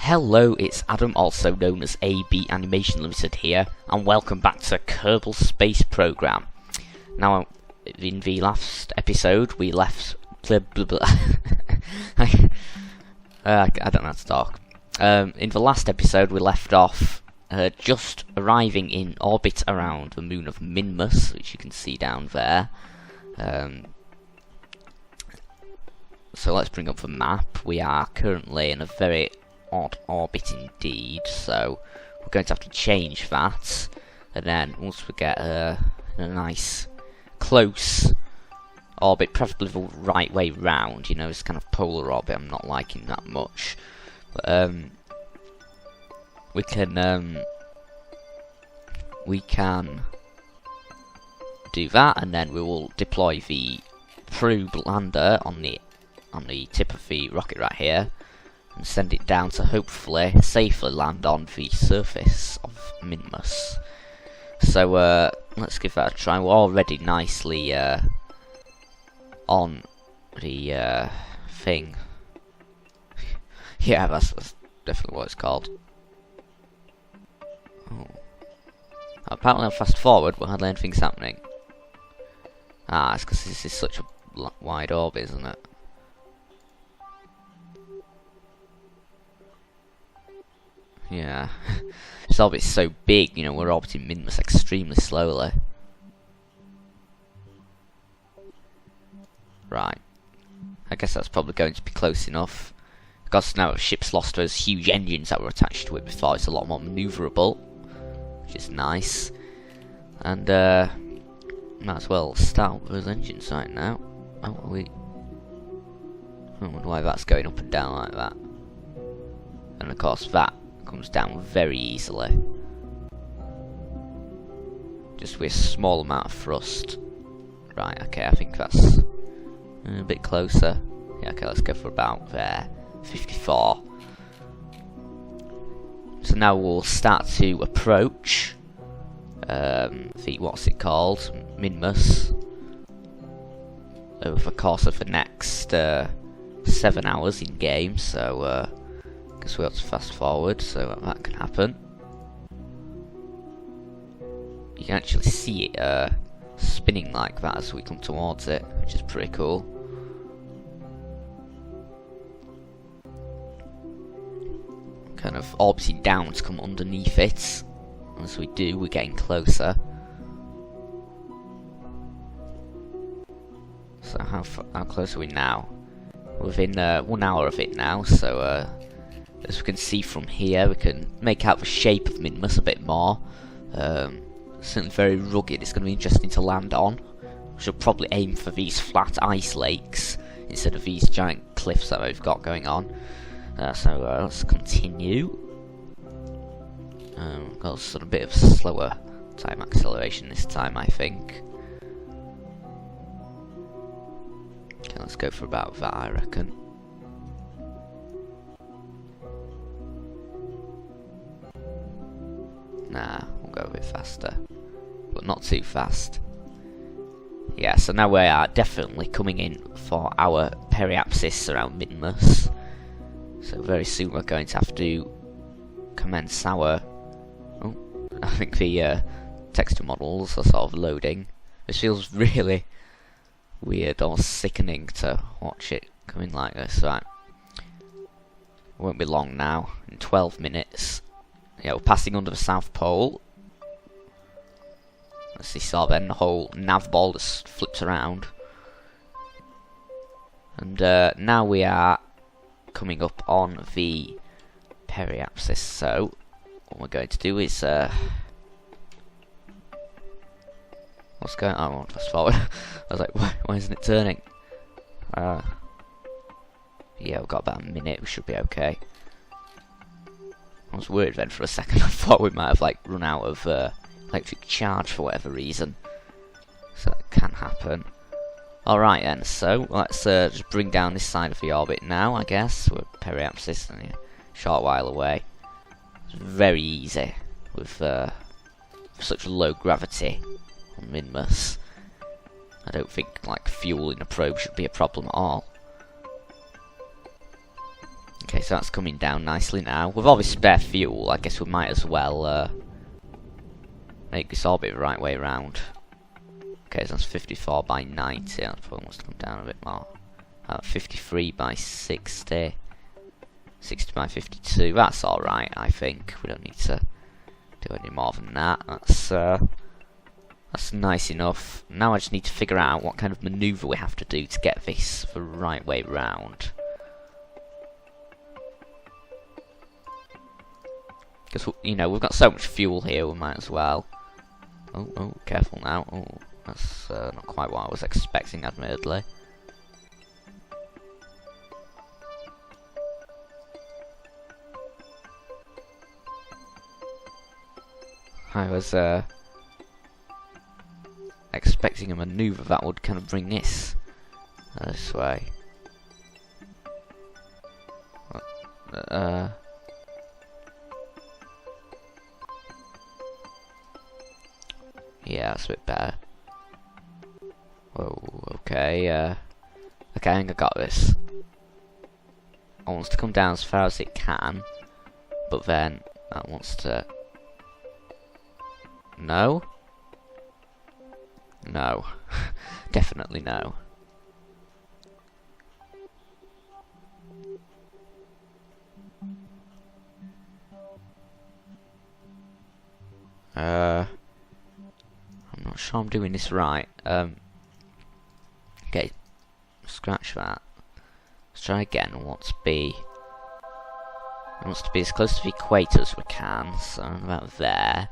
Hello, it's Adam, also known as ABanimationLtd here, and welcome back to Kerbal Space Program. Now, in the last episode, we left... I don't know how to talk. In the last episode, we left off just arriving in orbit around the moon of Minmus, which you can see down there. So let's bring up the map. We are currently in a very odd orbit indeed, so we're going to have to change that, and then once we get a nice close orbit, preferably the right way round, you know, it's kind of polar orbit I'm not liking that much, but we can do that, and then we will deploy the probe lander on the tip of the rocket right here and send it down to hopefully safely land on the surface of Minmus. So let's give that a try. We're already nicely on the thing. Yeah, that's definitely what it's called. Oh. Apparently I'm fast forward, but hardly anything's happening. Ah, it's because this is such a wide orbit, isn't it? Yeah, this orbit's so big, you know, we're orbiting Minmus extremely slowly. Right, I guess that's probably going to be close enough. Because now the ship's lost those huge engines that were attached to it before, it's a lot more manoeuvrable, which is nice. And might as well start with those engines right now. I wonder why that's going up and down like that. And of course that comes down very easily, just with a small amount of thrust. Right, okay, I think that's a bit closer. Yeah, okay, let's go for about there, 54. So now we'll start to approach the, what's it called, Minmus, over the course of the next 7 hours in game, so guess we have to fast forward so that can happen. You can actually see it spinning like that as we come towards it, which is pretty cool. Kind of orbiting down to come underneath it. As we do, we're getting closer. So how close are we now? Within 1 hour of it now, so as we can see from here, we can make out the shape of Minmus a bit more. Certainly very rugged. It's going to be interesting to land on. We should probably aim for these flat ice lakes instead of these giant cliffs that we've got going on. So let's continue. Got sort of a bit of slower time acceleration this time, I think. Okay, let's go for about that, I reckon. Nah, we'll go a bit faster, but not too fast. Yeah, so now we are definitely coming in for our periapsis around Minmus. So very soon we're going to have to commence our... Oh, I think the texture models are sort of loading. This feels really weird, almost sickening to watch it come in like this. Right, it won't be long now, in 12 minutes. Yeah, we're passing under the South Pole. Let's see, so then the whole nav ball just flips around. And now we are coming up on the periapsis, so what we're going to do is what's going on? Oh, fast forward. I was like, why isn't it turning? Yeah, we've got about a minute, we should be okay. I was worried then for a second. I thought we might have like run out of electric charge for whatever reason, so that can happen. Alright then, so let's just bring down this side of the orbit now, I guess. We're periapsis and a short while away. It's very easy with such low gravity on Minmus. I don't think like fuel in a probe should be a problem at all. Okay, so that's coming down nicely now. With all this spare fuel, I guess we might as well make this orbit the right way around. Okay, so that's 54 by 90. That probably wants to come down a bit more. 53 by 60. 60 by 52. That's alright, I think. We don't need to do any more than that. That's nice enough. Now I just need to figure out what kind of manoeuvre we have to do to get this the right way round. Because, you know, we've got so much fuel here, we might as well. Oh, careful now. Oh, that's not quite what I was expecting, admittedly. I was expecting a manoeuvre that would kind of bring this way. Yeah, that's a bit better. Whoa, okay, okay, I think I got this. It wants to come down as far as it can, but then that wants to... No? No. Definitely no. I'm not sure I'm doing this right. Okay, scratch that. Let's try again. It wants to be as close to the equator as we can, so about there.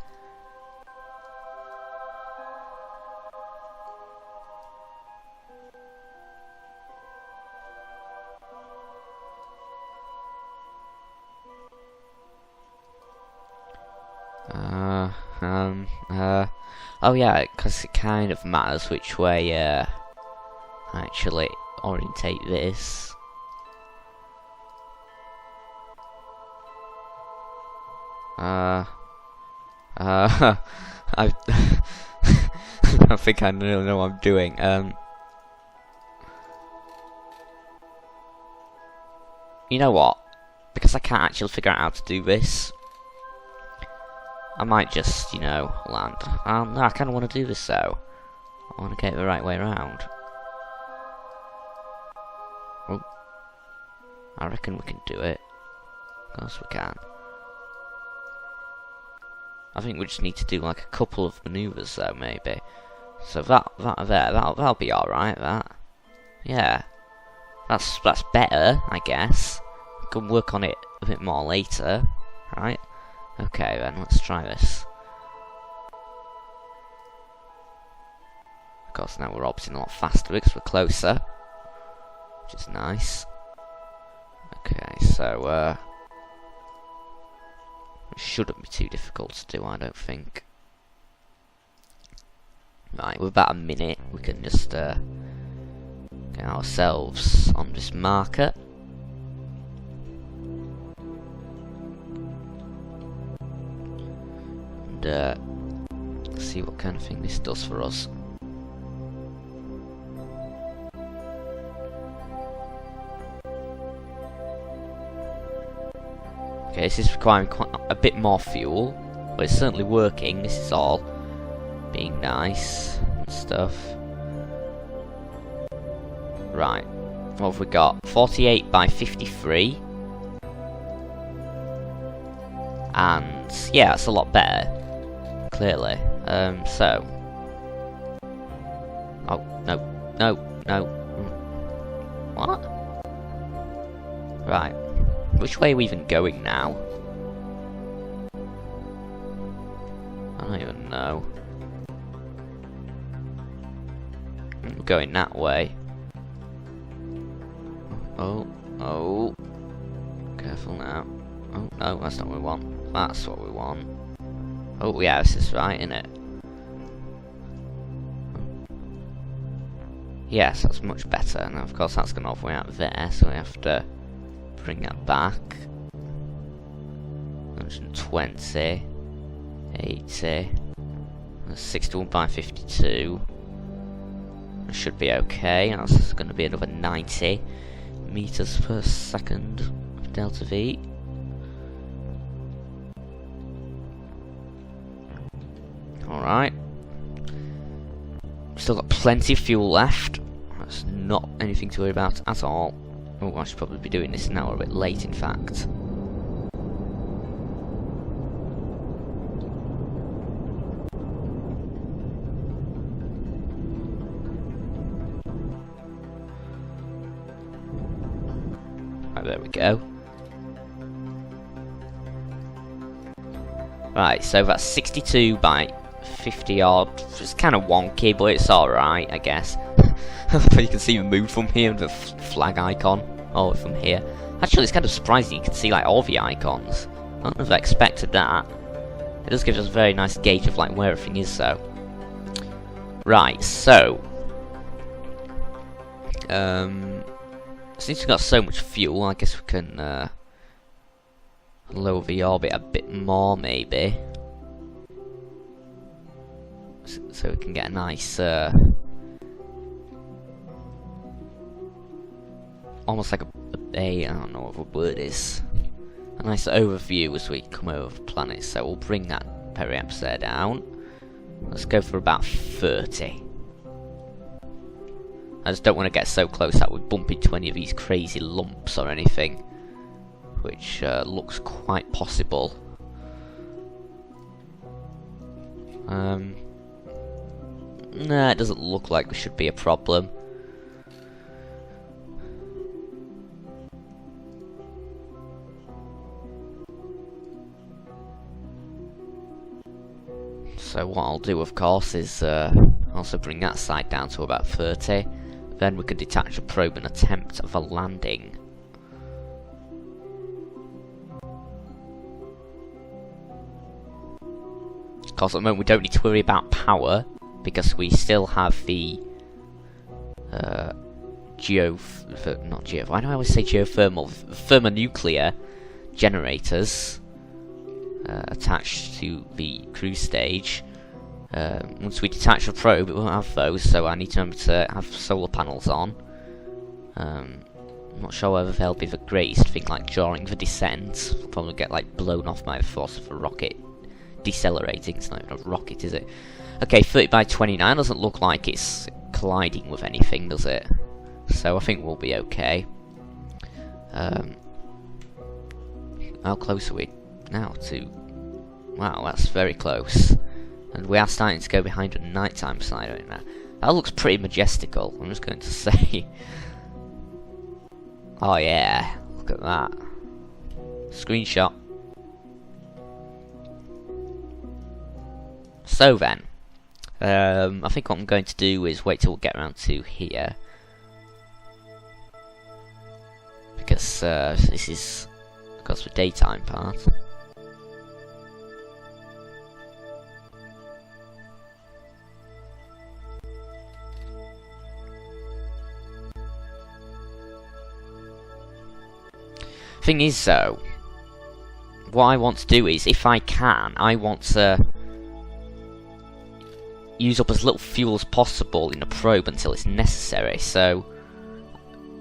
Oh yeah, because it kind of matters which way I actually orientate this. I I don't think I really know what I'm doing. You know what? Because I can't actually figure out how to do this, I might just, you know, land. No, I kind of want to do this though. I want to get it the right way around. Oh, I reckon we can do it. Of course we can. I think we just need to do like a couple of manoeuvres though, maybe. So that'll be all right. That, yeah, that's better, I guess. We can work on it a bit more later, right? Okay then, let's try this. Of course, now we're orbiting a lot faster because we're closer, which is nice. Okay, so it shouldn't be too difficult to do, I don't think. Right, with about a minute, we can just get ourselves on this marker. And see what kind of thing this does for us. Okay, this is requiring quite a bit more fuel, but it's certainly working. This is all being nice and stuff. Right, what have we got? 48 by 53. And yeah, that's a lot better, clearly. So, oh no, what? Right, which way are we even going now? I don't even know. We're going that way. Oh, careful now. Oh no, that's not what we want. That's what we want. Oh yeah, this is right, isn't it? Yes, that's much better. And of course that's gone all the way out there, so we have to bring that back. 120, 80, 61 by 52. That should be okay. That's going to be another 90 meters per second. Delta V. Alright. Still got plenty of fuel left. That's not anything to worry about at all. Oh, I should probably be doing this now, a bit late in fact. Right, there we go. Right, so that's 62 by 50 odd. It's kind of wonky, but it's alright, I guess. You can see the moon from here, the flag icon. Oh, from here. Actually, it's kind of surprising you can see like all the icons. I don't know if I expected that. It does give us a very nice gauge of like where everything is, though. Right, so since we've got so much fuel, I guess we can lower the orbit a bit more, maybe. So we can get a nice, almost like I don't know what the word is, a nice overview as we come over the planet. So we'll bring that periapse there down. Let's go for about 30. I just don't want to get so close that we bump into any of these crazy lumps or anything, which looks quite possible. Nah, it doesn't look like there should be a problem. So what I'll do, of course, is also bring that side down to about 30. Then we can detach a probe and attempt of a landing. Of course, at the moment we don't need to worry about power, because we still have the why do I always say geothermal? Thermonuclear generators attached to the cruise stage. Once we detach the probe, it won't have those, so I need to remember to have solar panels on. I'm not sure whether they'll be the greatest thing, like during the descent. We'll probably get like blown off by the force of a rocket decelerating. It's not even a rocket, is it? Okay, 30 by 29 doesn't look like it's colliding with anything, does it? So I think we'll be okay. How close are we now to? Wow, that's very close. And we are starting to go behind a nighttime side right now. That looks pretty majestical, I'm just going to say. Oh yeah, look at that. Screenshot. So then, I think what I'm going to do is wait till we get around to here. Because this is, of course, the daytime part. Thing is, though, what I want to do is, if I can, I want to use up as little fuel as possible in the probe until it's necessary. So,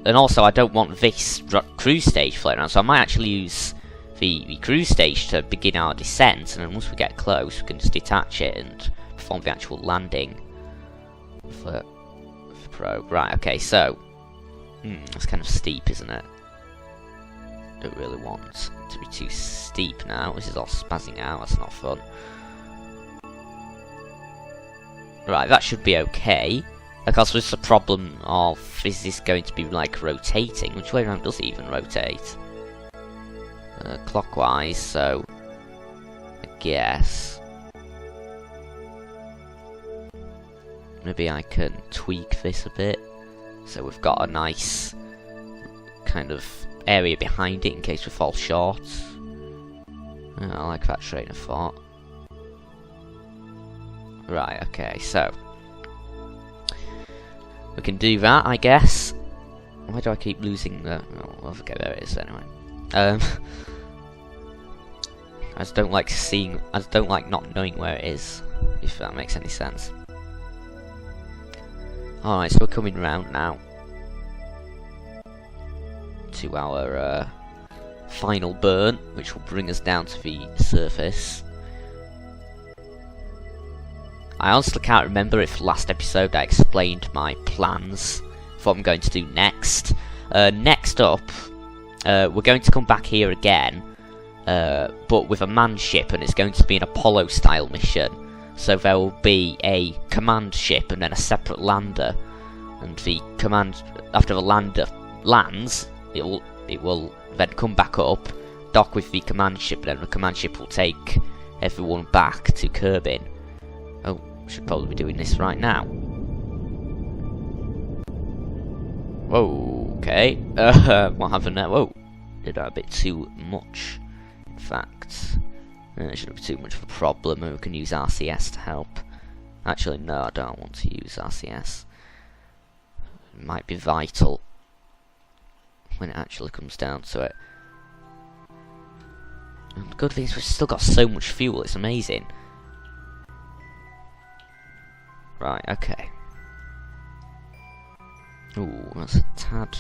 and also I don't want this cruise stage floating around, so I might actually use the cruise stage to begin our descent, and then once we get close we can just detach it and perform the actual landing for the probe. Right, okay, so that's kind of steep, isn't it? Don't really want to be too steep now. This is all spazzing out, that's not fun. Right, that should be okay. Of course, there's the problem of, is this going to be like rotating? Which way around does it even rotate? Clockwise, so I guess maybe I can tweak this a bit so we've got a nice kind of area behind it in case we fall short. I like that train of thought. Right, okay, so we can do that, I guess. Why do I keep losing the... Oh, well, okay, there it is anyway. I just don't like seeing... I just don't like not knowing where it is, if that makes any sense. Alright, so we're coming round now to our final burn, which will bring us down to the surface. I honestly can't remember if last episode I explained my plans for what I'm going to do next. Next up, we're going to come back here again, but with a manned ship, and it's going to be an Apollo-style mission. So there will be a command ship and then a separate lander, and the command, after the lander lands, it will then come back up, dock with the command ship, and then the command ship will take everyone back to Kerbal. Oh, should probably be doing this right now. Whoa, okay. What happened there? Whoa, did that a bit too much. In fact, it shouldn't be too much of a problem. We can use RCS to help. Actually, no, I don't want to use RCS. It might be vital when it actually comes down to it. And the good thing is we've still got so much fuel, it's amazing. Right, okay. Ooh, that's a tad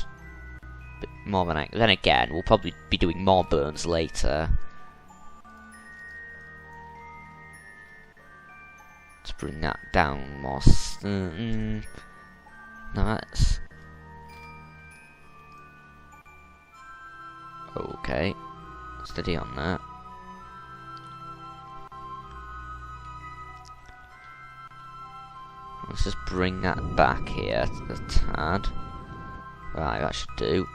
bit more than then again, we'll probably be doing more burns later. Let's bring that down more. No, that's okay. Steady on that. Let's just bring that back here a tad. Right, that should do.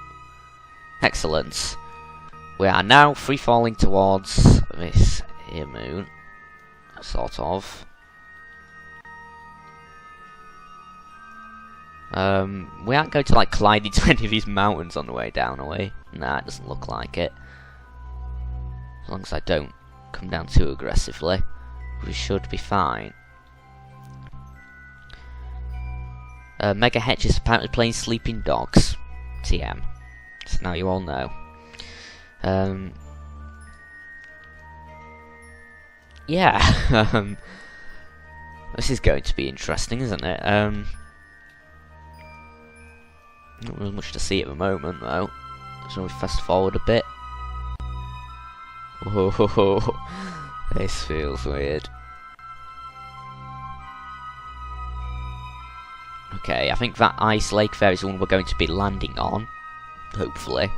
Excellent. We are now free falling towards this here moon. Sort of. We aren't going to like collide into any of these mountains on the way down, are we? Nah, it doesn't look like it. As long as I don't come down too aggressively, we should be fine. Mega Hetch is apparently playing Sleeping Dogs. TM. So now you all know. Yeah. This is going to be interesting, isn't it? Not really much to see at the moment, though. So we fast forward a bit. Whoa, this feels weird. Okay, I think that ice lake there is the one we're going to be landing on. Hopefully.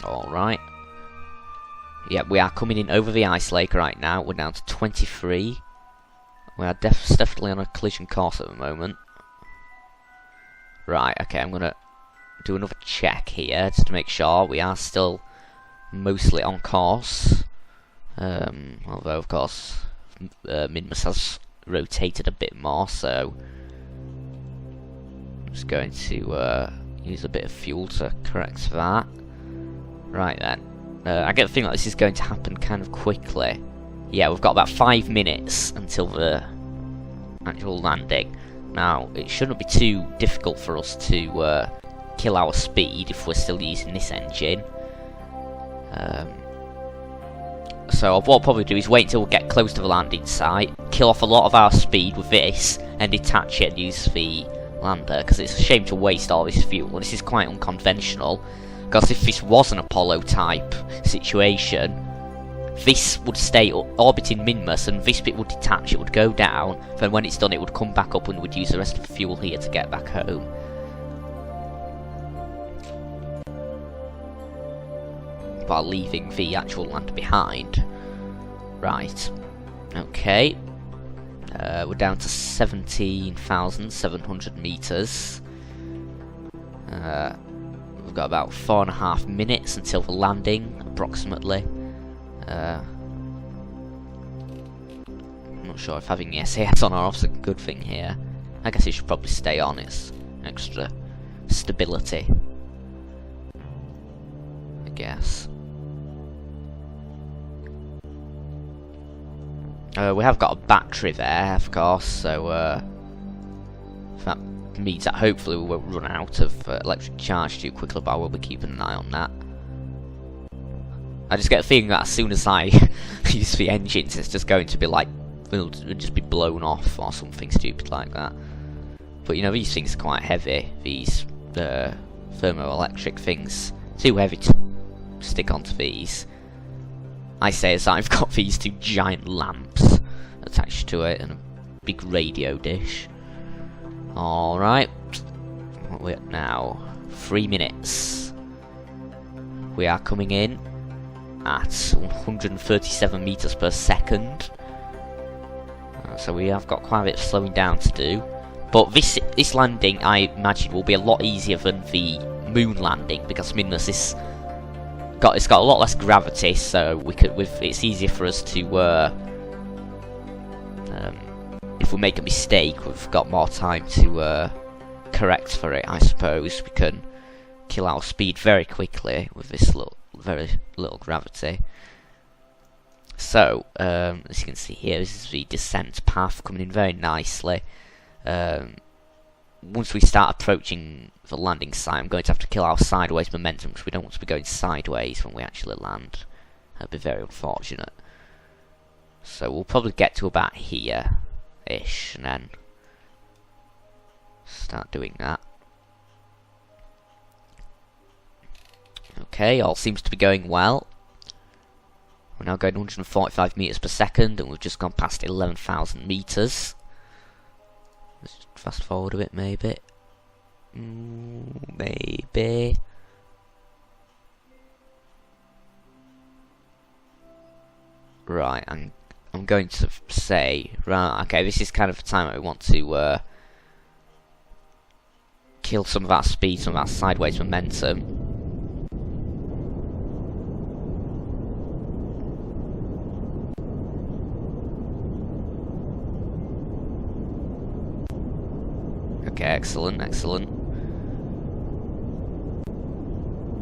Alright. Yeah, we are coming in over the ice lake right now. We're down to 23. We are definitely on a collision course at the moment. Right, okay, I'm gonna do another check here just to make sure we are still mostly on course. Although, of course, Minmus has rotated a bit more, so I'm just going to use a bit of fuel to correct that. Right then. I get the feeling like this is going to happen kind of quickly. Yeah, we've got about 5 minutes until the actual landing. Now, it shouldn't be too difficult for us to kill our speed if we're still using this engine. So what I'll probably do is wait until we get close to the landing site, kill off a lot of our speed with this, and detach it and use the lander, because it's a shame to waste all this fuel. This is quite unconventional, because if this was an Apollo type situation, this would stay orbiting Minmus and this bit would detach, it would go down, then when it's done it would come back up and we'd use the rest of the fuel here to get back home. While leaving the actual land behind. Right. Okay. We're down to 17,700 meters. We've got about 4.5 minutes until the landing, approximately. I'm not sure if having the SAS on or off is a good thing here. I guess it should probably stay on, it's extra stability, I guess. We have got a battery there, of course, so that means that hopefully we won't run out of electric charge too quickly, but I will be keeping an eye on that. I just get a feeling that as soon as I use the engines, it's just going to be like We'll just be blown off or something stupid like that. But you know, these things are quite heavy. These thermoelectric things, too heavy to stick onto these. I say as I've got these two giant lamps attached to it and a big radio dish. Alright, what are we at now? 3 minutes. We are coming in at 137 meters per second. So we have got quite a bit of slowing down to do. But this landing, I imagine, will be a lot easier than the moon landing, because it's got a lot less gravity, so it's easier for us to if we make a mistake, we've got more time to correct for it. I suppose we can kill our speed very quickly with this very little gravity. So, as you can see here, this is the descent path coming in very nicely. Once we start approaching the landing site, I'm going to have to kill our sideways momentum, because we don't want to be going sideways when we actually land. That'd be very unfortunate. So we'll probably get to about here-ish, and then start doing that. Okay, all seems to be going well. We're now going 145 meters per second, and we've just gone past 11,000 meters. Let's just fast forward a bit, maybe. Maybe. Right, I'm going to say, right, okay, this is kind of the time that we want to kill some of our speed, some of our sideways momentum. Okay, excellent, excellent.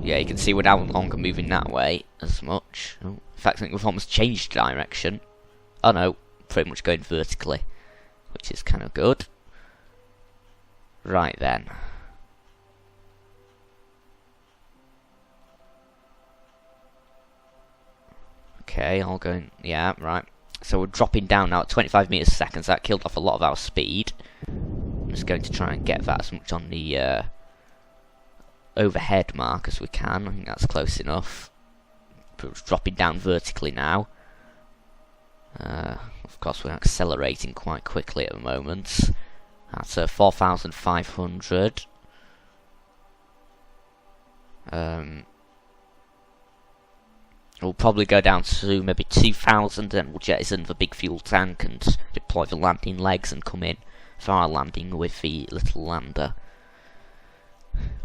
Yeah, you can see we're no longer moving that way as much. Oh, in fact, I think we've almost changed direction. Oh no, pretty much going vertically, which is kind of good. Right then. Okay, all going, yeah, right. So we're dropping down now at 25 meters per second, so that killed off a lot of our speed. I'm just going to try and get that as much on the overhead mark as we can. I think that's close enough. But it's dropping down vertically now. Of course, we're accelerating quite quickly at the moment. That's 4,500. We'll probably go down to maybe 2,000, then we'll jettison the big fuel tank and deploy the landing legs and come in for our landing with the little lander,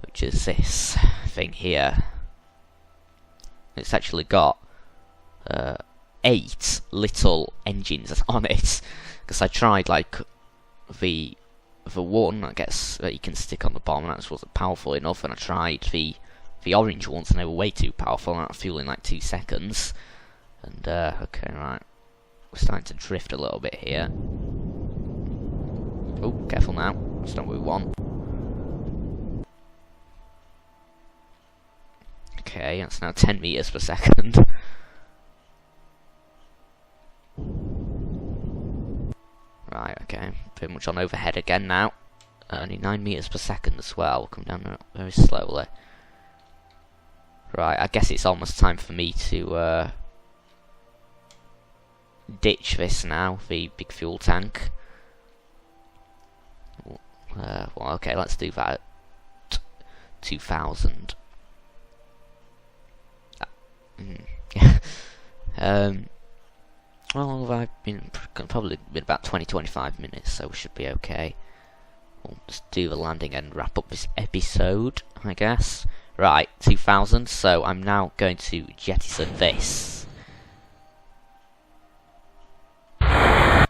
which is this thing here. It's actually got 8 little engines on it, because I tried like the one I guess that you can stick on the bottom, and that wasn't powerful enough, and I tried the orange ones and they were way too powerful, and I was fueling like 2 seconds. And okay, right, we're starting to drift a little bit here. Oh, careful now, that's not what we want. Okay, that's now 10 meters per second. Right, okay, pretty much on overhead again now. Only 9 meters per second as well. We'll come down very slowly. Right, I guess it's almost time for me to ditch this now, the big fuel tank. Well, okay, let's do that at 2,000. Well, I've probably been about 20-25 minutes, so we should be okay. We'll just do the landing and wrap up this episode, I guess. Right, 2,000, so I'm now going to jettison this. Right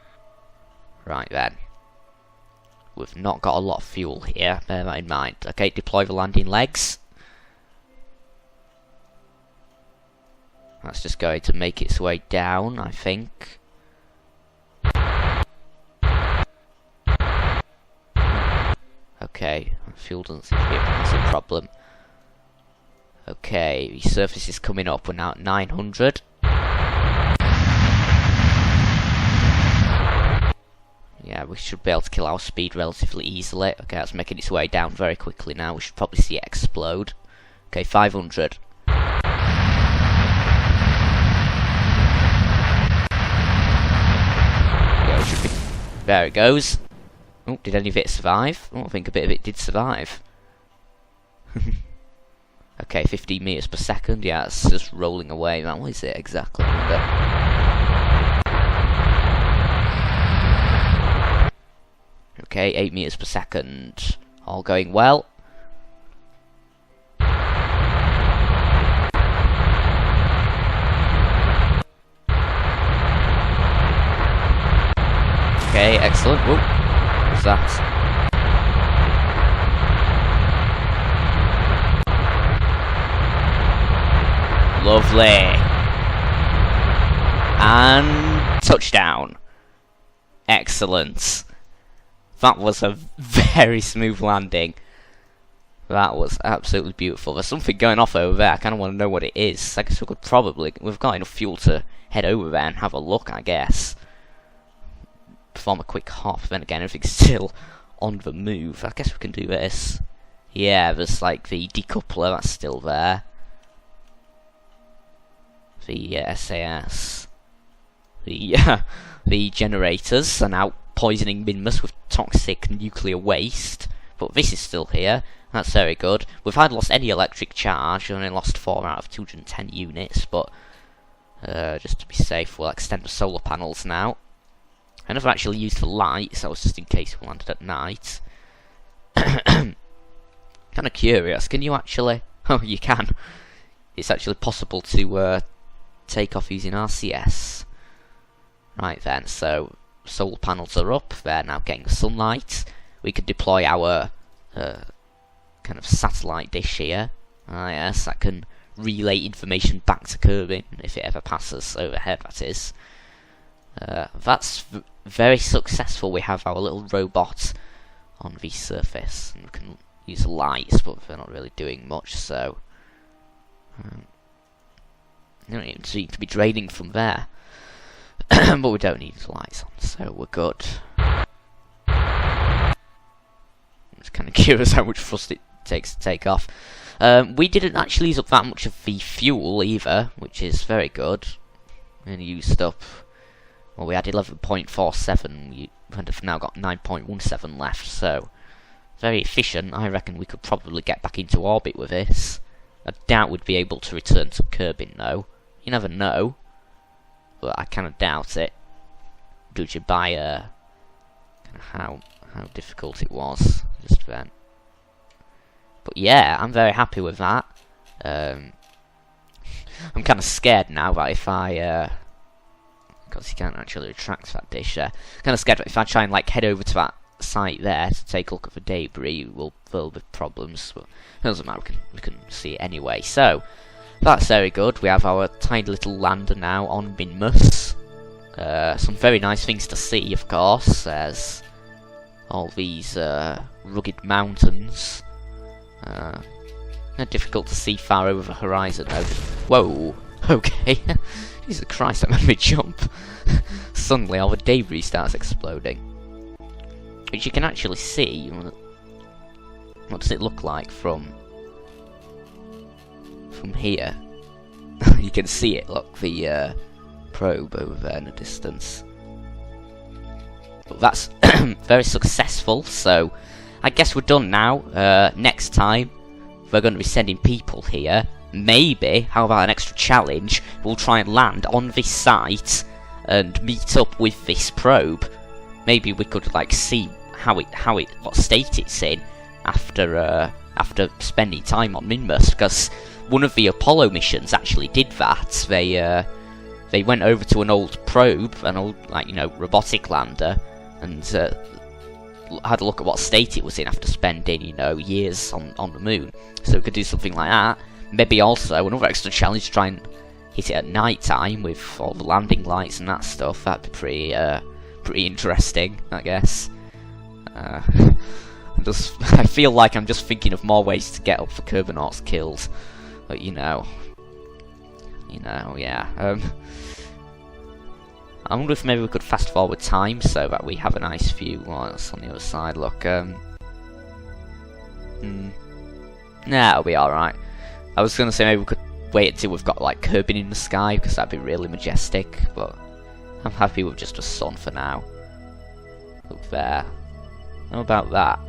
then. We've not got a lot of fuel here, bear that in mind. Okay, deploy the landing legs. That's just going to make its way down, I think. Okay, fuel doesn't seem to be a massive problem. Okay, the surface is coming up. We're now at 900. Yeah, we should be able to kill our speed relatively easily. Okay, that's making its way down very quickly now. We should probably see it explode. Okay, 500. Yeah, it should be... There it goes. Oh, did any of it survive? Oh, I think a bit of it did survive. Okay, 15 meters per second. Yeah, it's just rolling away. Man, what is it exactly? Okay, 8 meters per second. All going well. Okay, excellent. Whoa, what was that? Lovely. And touchdown. Excellent. That was a very smooth landing. That was absolutely beautiful. There's something going off over there. I kind of want to know what it is. I guess we could probably... We've got enough fuel to head over there and have a look, I guess. Perform a quick hop. Then again, everything's still on the move. I guess we can do this. Yeah, there's like the decoupler. That's still there. The SAS. The generators are now poisoning Minmus with toxic nuclear waste, but this is still here. That's very good. We've hardly lost any electric charge. We only lost 4 out of 210 units, but just to be safe, we'll extend the solar panels now. I never actually used the lights. That was just in case we landed at night. Kind of curious. Can you actually? Oh, you can. It's actually possible to take off using RCS. Right then, so solar panels are up. They're now getting sunlight. We could deploy our kind of satellite dish here. Yes, that can relay information back to Kerbin if it ever passes overhead, that is. That's very successful. We have our little robot on the surface, and we can use lights, but they're not really doing much, so... They don't even seem to be draining from there. But we don't need the lights on, so we're good. It's kind of curious how much thrust it takes to take off. We didn't actually use up that much of the fuel either, which is very good. We only used up... Well, we had 11.47, we have now got 9.17 left, so... Very efficient. I reckon we could probably get back into orbit with this. I doubt we'd be able to return to Kerbin, though. You never know. But I kind of doubt it, judging by how difficult it was just then. But yeah, I'm very happy with that. I'm kind of scared now that if I, because you can't actually retract that dish there. Kind of scared that if I try and like head over to that site there to take a look at the debris, there'll be problems. But it doesn't matter. We can see it anyway. So. That's very good. We have our tiny little lander now on Minmus. Some very nice things to see, of course. There's all these rugged mountains. They're difficult to see far over the horizon, though. Whoa! Okay. Jesus Christ, that made me jump. Suddenly, all the debris starts exploding. Which you can actually see. What does it look like from here? You can see it, look, the probe over there in the distance. But that's very successful, so I guess we're done now. Next time, we're going to be sending people here. Maybe, how about an extra challenge? We'll try and land on this site and meet up with this probe. Maybe we could, like, see what state it's in after spending time on Minmus, because one of the Apollo missions actually did that. They went over to an old probe, an old, like, robotic lander, and had a look at what state it was in after spending, years on the moon. So we could do something like that. Maybe also another extra challenge to try and hit it at night time with all the landing lights and that stuff. That'd be pretty interesting, I guess. I feel like I'm just thinking of more ways to get up the Kerbinauts kills. But yeah. I wonder if maybe we could fast forward time so that we have a nice view. What's on the other side? Look, nah, it'll be alright. I was gonna say maybe we could wait until we've got like Kerbal in the sky, because that'd be really majestic, but I'm happy with just a sun for now. Look there. How about that?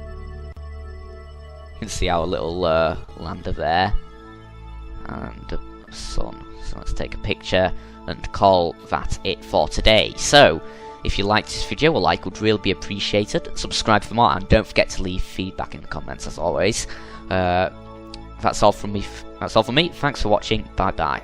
You can see our little lander there. And the sun. So let's take a picture and call that it for today. So, if you liked this video, a like would really be appreciated. Subscribe for more, and don't forget to leave feedback in the comments as always. That's all from me. Thanks for watching. Bye bye.